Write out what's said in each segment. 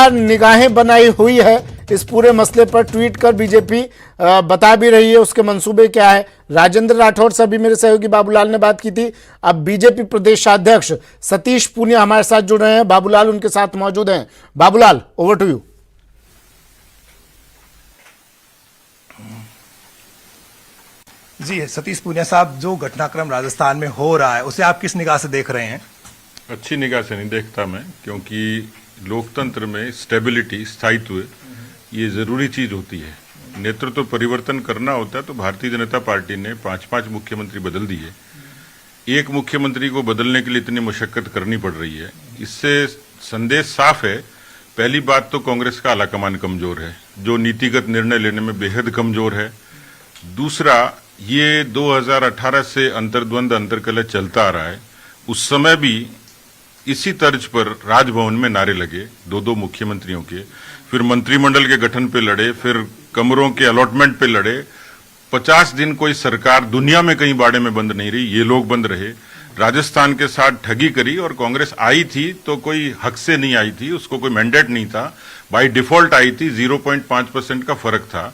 निगाहें बनाई हुई है इस पूरे मसले पर। ट्वीट कर बीजेपी बता भी रही है उसके मंसूबे क्या है। राजेंद्र राठौड़ से भी मेरे सहयोगी बाबूलाल ने बात की थी। अब बीजेपी प्रदेशाध्यक्ष सतीश पूनिया हमारे साथ जुड़ रहे हैं। बाबूलाल उनके साथ मौजूद हैं। Babulal, over to you. जी सतीश पूनिया साहब, जो घटनाक्रम राजस्थान में हो रहा है उसे आप किस निगाह से देख रहे हैं? अच्छी निगाह से नहीं देखता मैं, क्योंकि लोकतंत्र में स्टेबिलिटी, स्थायित्व ये जरूरी चीज होती है। नेतृत्व परिवर्तन करना होता है तो भारतीय जनता पार्टी ने 5-5 मुख्यमंत्री बदल दिए। एक मुख्यमंत्री को बदलने के लिए इतनी मशक्कत करनी पड़ रही है। इससे संदेश साफ है। पहली बात तो कांग्रेस का आलाकमान कमजोर है, जो नीतिगत निर्णय लेने में बेहद कमजोर है। दूसरा, ये 2018 से अंतर्द्वंद अंतर्कलह चलता आ रहा है। उस समय भी इसी तर्ज पर राजभवन में नारे लगे 2-2 मुख्यमंत्रियों के, फिर मंत्रिमंडल के गठन पे लड़े, फिर कमरों के अलॉटमेंट पे लड़े। 50 दिन कोई सरकार दुनिया में कहीं बाड़े में बंद नहीं रही, ये लोग बंद रहे। राजस्थान के साथ ठगी करी और कांग्रेस आई थी तो कोई हक से नहीं आई थी, उसको कोई मैंडेट नहीं था, बाय डिफॉल्ट आई थी। 0.5% का फर्क था।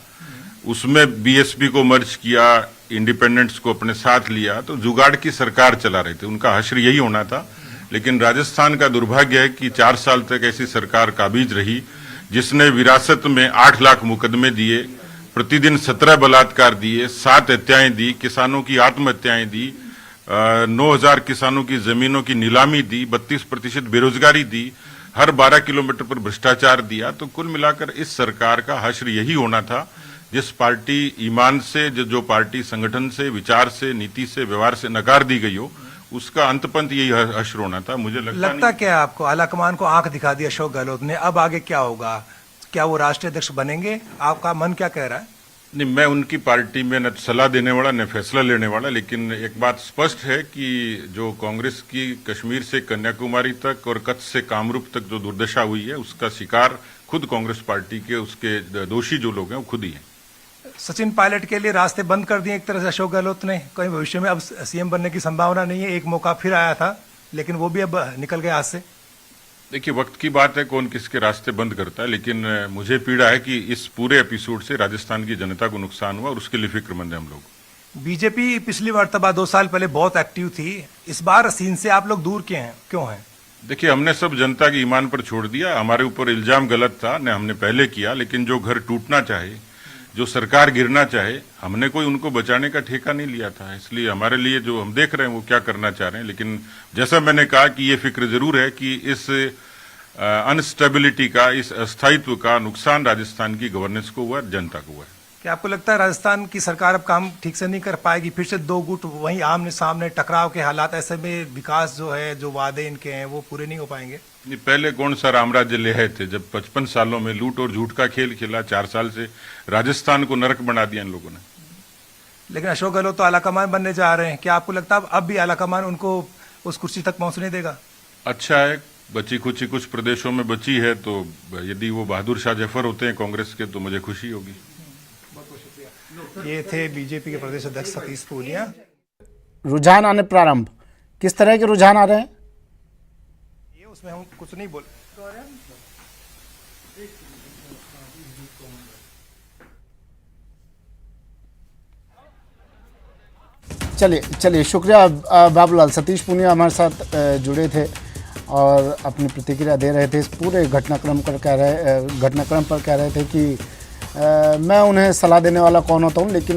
उसमें बीएसपी को मर्ज किया, इंडिपेंडेंट्स को अपने साथ लिया, तो जुगाड़ की सरकार चला रहे थे। उनका हश्र यही होना था। लेकिन राजस्थान का दुर्भाग्य है कि 4 साल तक ऐसी सरकार काबिज रही जिसने विरासत में 8 लाख मुकदमे दिए, प्रतिदिन 17 बलात्कार दिए, 7 हत्याएं दी, किसानों की आत्महत्याएं दी, 9,000 किसानों की जमीनों की नीलामी दी, 32% बेरोजगारी दी, हर 12 किलोमीटर पर भ्रष्टाचार दिया। तो कुल मिलाकर इस सरकार का हश्र यही होना था। जिस पार्टी ईमान से, जो पार्टी संगठन से, विचार से, नीति से, व्यवहार से नकार दी गई हो, उसका अंतपंत यही हश्र होना था। मुझे लगता क्या है आपको आलाकमान को आंख दिखा दिया अशोक गहलोत ने, अब आगे क्या होगा? क्या वो राष्ट्रीय अध्यक्ष बनेंगे? आपका मन क्या कह रहा है? नहीं, मैं उनकी पार्टी में न सलाह देने वाला न फैसला लेने वाला, लेकिन एक बात स्पष्ट है कि जो कांग्रेस की कश्मीर से कन्याकुमारी तक और कच्छ से कामरूप तक जो दुर्दशा हुई है, उसका शिकार खुद कांग्रेस पार्टी के, उसके दोषी जो लोग हैं वो खुद ही हैं। सचिन पायलट के लिए रास्ते बंद कर दिए एक तरह से अशोक गहलोत ने। कहीं भविष्य में अब सीएम बनने की संभावना नहीं है? एक मौका फिर आया था लेकिन वो भी अब निकल गया हाथ से। देखिए, वक्त की बात है कौन किसके रास्ते बंद करता है, लेकिन मुझे पीड़ा है कि इस पूरे एपिसोड से राजस्थान की जनता को नुकसान हुआ और उसके लिए फिक्रमंद है हम लोग। बीजेपी पिछली मर्तबा 2 साल पहले बहुत एक्टिव थी, इस बार सीन से आप लोग दूर क्यों हैं? देखिए, हमने सब जनता के ईमान पर छोड़ दिया। हमारे ऊपर इल्जाम गलत था, ने हमने पहले किया, लेकिन जो घर टूटना चाहे, जो सरकार गिरना चाहे, हमने कोई उनको बचाने का ठेका नहीं लिया था। इसलिए हमारे लिए जो हम देख रहे हैं वो क्या करना चाह रहे हैं। लेकिन जैसा मैंने कहा कि ये फिक्र जरूर है कि इस अनस्टेबिलिटी का, इस अस्थायित्व का नुकसान राजस्थान की गवर्नेंस को हुआ, जनता को हुआ है। क्या आपको लगता है राजस्थान की सरकार अब काम ठीक से नहीं कर पाएगी? फिर से 2 गुट वहीं आमने सामने टकराव के हालात, ऐसे में विकास जो है, जो वादे इनके हैं वो पूरे नहीं हो पाएंगे? नहीं, पहले कौन सा रामराज्य ले आए थे जब 55 सालों में लूट और झूठ का खेल खेला? 4 साल से राजस्थान को नरक बना दिया इन लोगों ने। लेकिन अशोक गहलोत तो आलाकमान बनने जा रहे हैं, क्या आपको लगता है अब भी आलाकमान उनको उस कुर्सी तक पहुंचने देगा? अच्छा है, बची खुची कुछ प्रदेशों में बची है, तो यदि वो बहादुर शाह जफर होते हैं कांग्रेस के तो मुझे खुशी होगी। ये थे बीजेपी के प्रदेश अध्यक्ष सतीश पूनिया। रुझान आने प्रारंभ, किस तरह के रुझान आ रहे हैं? ये उसमें हम कुछ नहीं बोल। चलिए शुक्रिया बाबूलाल। सतीश पूनिया हमारे साथ जुड़े थे और अपनी प्रतिक्रिया दे रहे थे इस पूरे घटनाक्रम पर कह रहे थे कि मैं उन्हें सलाह देने वाला कौन होता हूँ, लेकिन